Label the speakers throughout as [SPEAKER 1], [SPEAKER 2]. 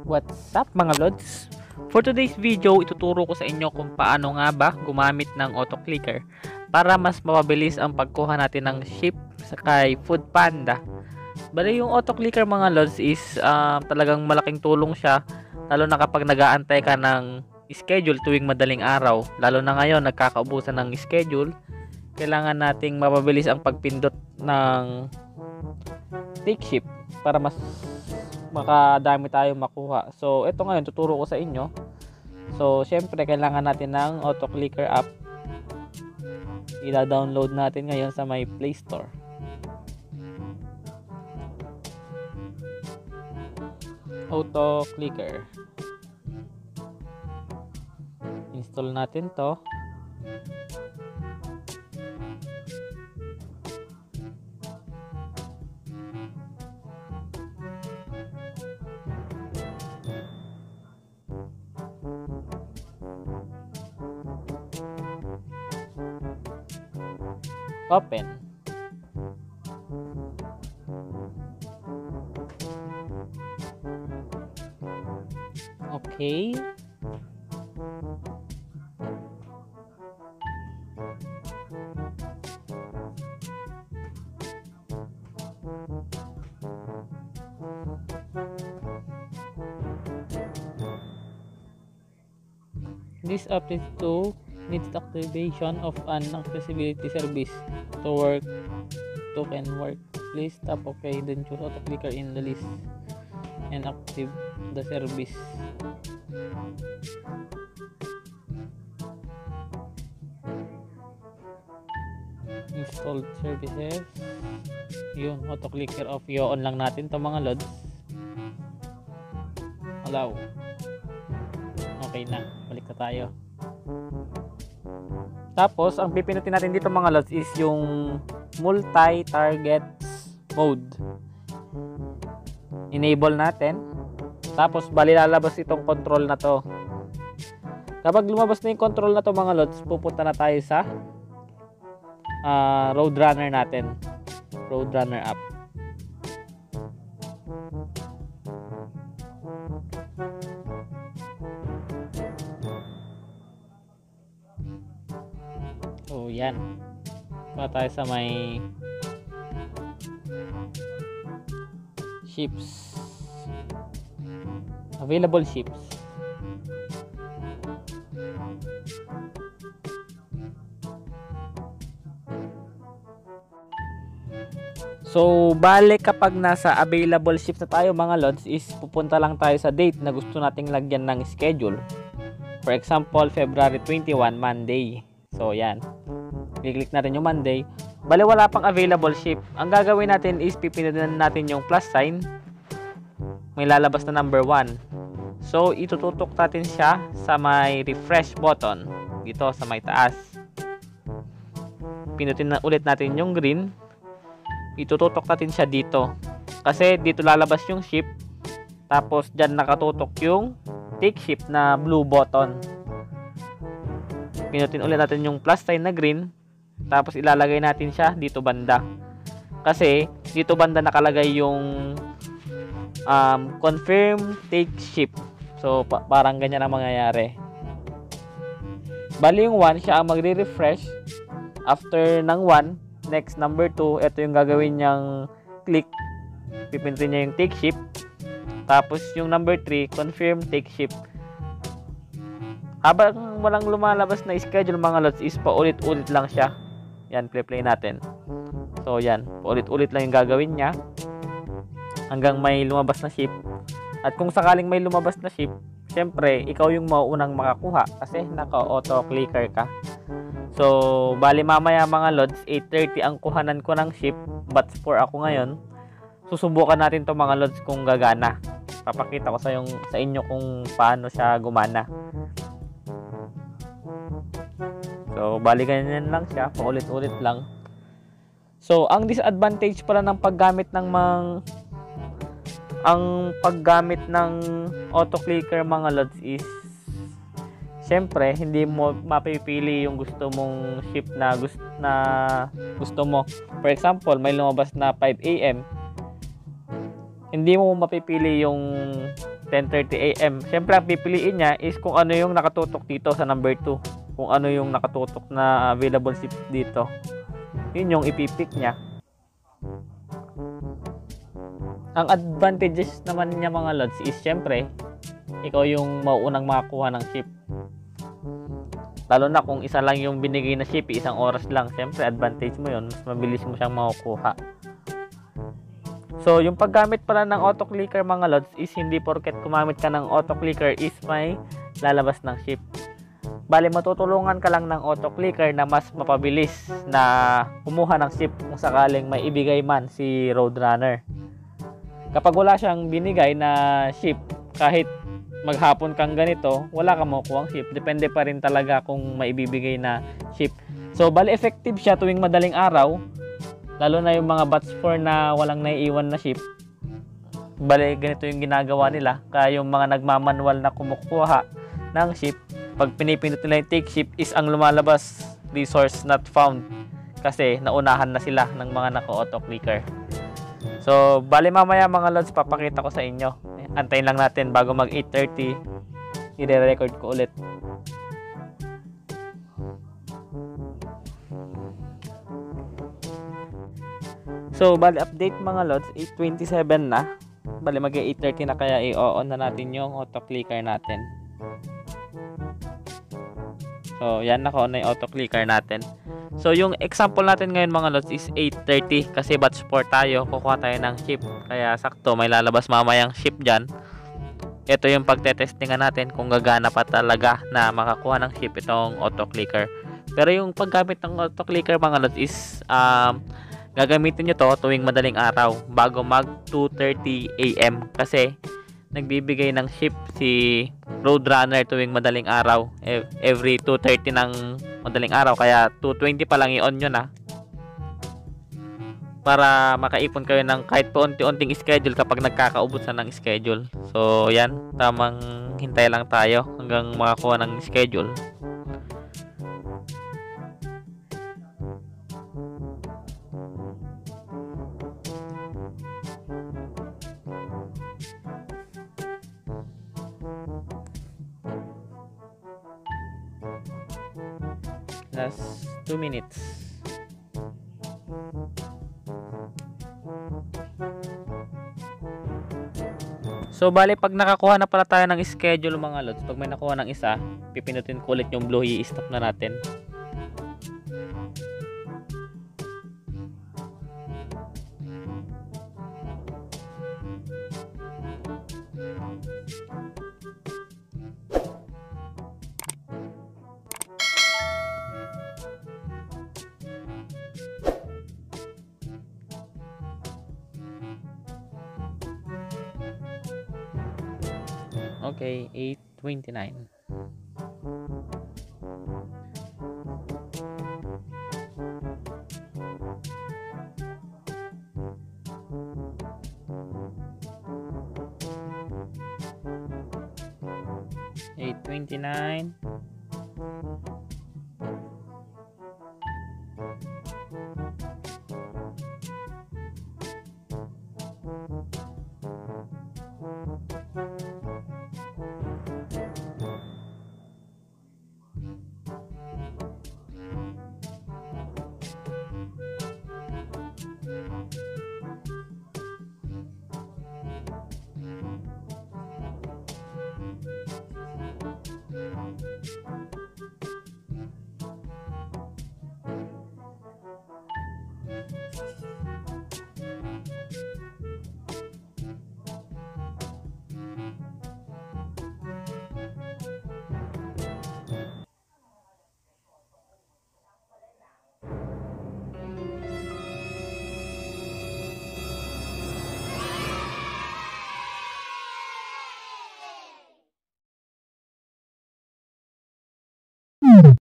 [SPEAKER 1] What's up mga lods? For today's video, ituturo ko sa inyo kung paano nga ba gumamit ng auto clicker para mas mapabilis ang pagkuha natin ng ship sa kay Foodpanda. Bali yung auto clicker mga lods is talagang malaking tulong siya, lalo na kapag nag-aantay ka ng schedule tuwing madaling araw. Lalo na ngayon nagkakaubusan ng schedule, kailangan nating mapabilis ang pagpindot ng take ship para mas makadami tayo makuha. So ito ngayon tuturo ko sa inyo. So syempre kailangan natin ng auto clicker app. I-download natin ngayon sa my Play Store. Auto clicker. Install natin to. Open. Okay. This app is to needs activation of an accessibility service to can work. Please tap OK, then choose auto clicker in the list and active the service. Installed services. Yun, auto clicker off. On lang natin to mga lods. Allow. Okay na, balik na tayo. Tapos, ang pipinutin natin dito mga lods is yung multi-target mode. Enable natin. Tapos, bali lalabas itong control na to. Kapag lumabas na yung control na to mga lods, pupunta na tayo sa Roadrunner natin. Roadrunner app. So, yan. Pa tayo sa may ships. Available ships. So, bale kapag nasa available ships na tayo mga lods is pupunta lang tayo sa date na gusto nating lagyan ng schedule. For example, February 21, Monday. So, yan. I-click natin yung Monday. Bale, wala pang available ship. Ang gagawin natin is pipindutin natin yung plus sign. May lalabas na number 1. So, itututok natin siya sa may refresh button. Dito sa may taas. Pinutin na ulit natin yung green. Itututok natin siya dito. Kasi dito lalabas yung ship. Tapos, dyan nakatutok yung take ship na blue button. Pinutin ulit natin yung plus sign na green. Tapos ilalagay natin siya dito banda. Kasi dito banda nakalagay yung confirm take ship. So parang ganyan ang mangyayari. Bali yung 1 siya ang magre-refresh. After ng 1, next number 2, ito yung gagawin niyang click. Pipinutin niya yung take ship. Tapos yung number 3, confirm take ship. Habang walang lumalabas na schedule mga lods is paulit-ulit lang siya. Yan, play natin. So yan, paulit-ulit lang yung gagawin niya hanggang may lumabas na ship. At kung sakaling may lumabas na ship, syempre ikaw yung mauunang makakuha kasi naka-auto clicker ka. So bali mamaya mga lods 8:30 ang kuhanan ko ng ship, batch 4 ako ngayon. Susubukan natin to mga lods kung gagana. Papakita ko sa inyo kung paano siya gumana. So, bali ganyan lang siya, paulit-ulit lang. So, ang disadvantage pala ng paggamit ng auto clicker mga lods is syempre hindi mo mapipili yung gusto mong ship na gusto mo. For example, may lumabas na 5 AM. hindi mo mapipili yung 10:30 AM. Siyempre, ang pipiliin niya is kung ano yung nakatutok dito sa number 2. Kung ano yung nakatutok na available ships dito. Yun yung ipipick niya. Ang advantages naman niya mga lods is siyempre, ikaw yung mauunang makakuha ng ship. Lalo na kung isa lang yung binigay na ship, isang oras lang. Siyempre, advantage mo yun. Mas mabilis mo siyang makukuha. So, yung paggamit pala ng auto-clicker mga lods is hindi porket gumamit ka ng auto-clicker is may lalabas ng ship. Bali, matutulungan ka lang ng auto-clicker na mas mapabilis na kumuha ng ship kung sakaling may ibigay man si Roadrunner. Kapag wala siyang binigay na ship, kahit maghapon kang ganito, wala kang makukuha ang ship. Depende pa rin talaga kung may ibibigay na ship. So, bali effective siya tuwing madaling araw. Lalo na yung mga batch 4 na walang naiiwan na ship. Bali, ganito yung ginagawa nila. Kaya yung mga nagmamanual na kumukuha ng ship, pag pinipindot nila yung take ship is ang lumalabas, resource not found. Kasi naunahan na sila ng mga naka-auto-clicker. So, bali mamaya mga lods, papakita ko sa inyo. Antayin lang natin bago mag 8:30. I-record ko ulit. So, bali update mga lods, 8:27 na. Bali mag 8:30 na, kaya i-on na natin yung auto-clicker natin. So, yan, naka-on na yung auto-clicker natin. So, yung example natin ngayon mga lods is 8:30 kasi batch 4 tayo, kukuha tayo ng ship. Kaya sakto, may lalabas mamayang ship dyan. Ito yung pagtetestingan natin kung gagana pa talaga na makakuha ng ship itong auto-clicker. Pero yung paggamit ng auto-clicker mga lods is gagamitin nyo to tuwing madaling araw bago mag 2:30 AM kasi nagbibigay ng ship si Roadrunner tuwing madaling araw, every 2:30 ng madaling araw, kaya 2:20 pa lang i-on nyo na para makaipon kayo ng kahit paunti-unting schedule kapag nagkakaubusan ng schedule. So yan, tamang hintay lang tayo hanggang makakuha ng schedule. Last 2 minutes. So bali, pag nakakuha na pala tayo ng schedule mga lods, pag may nakuha ng isa, pipindutin ko ulit yung blue, i-stop na natin. Okay, 8:29.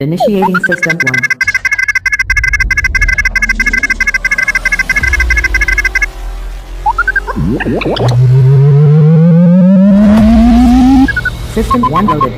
[SPEAKER 2] Initiating system 1. System 1 loaded.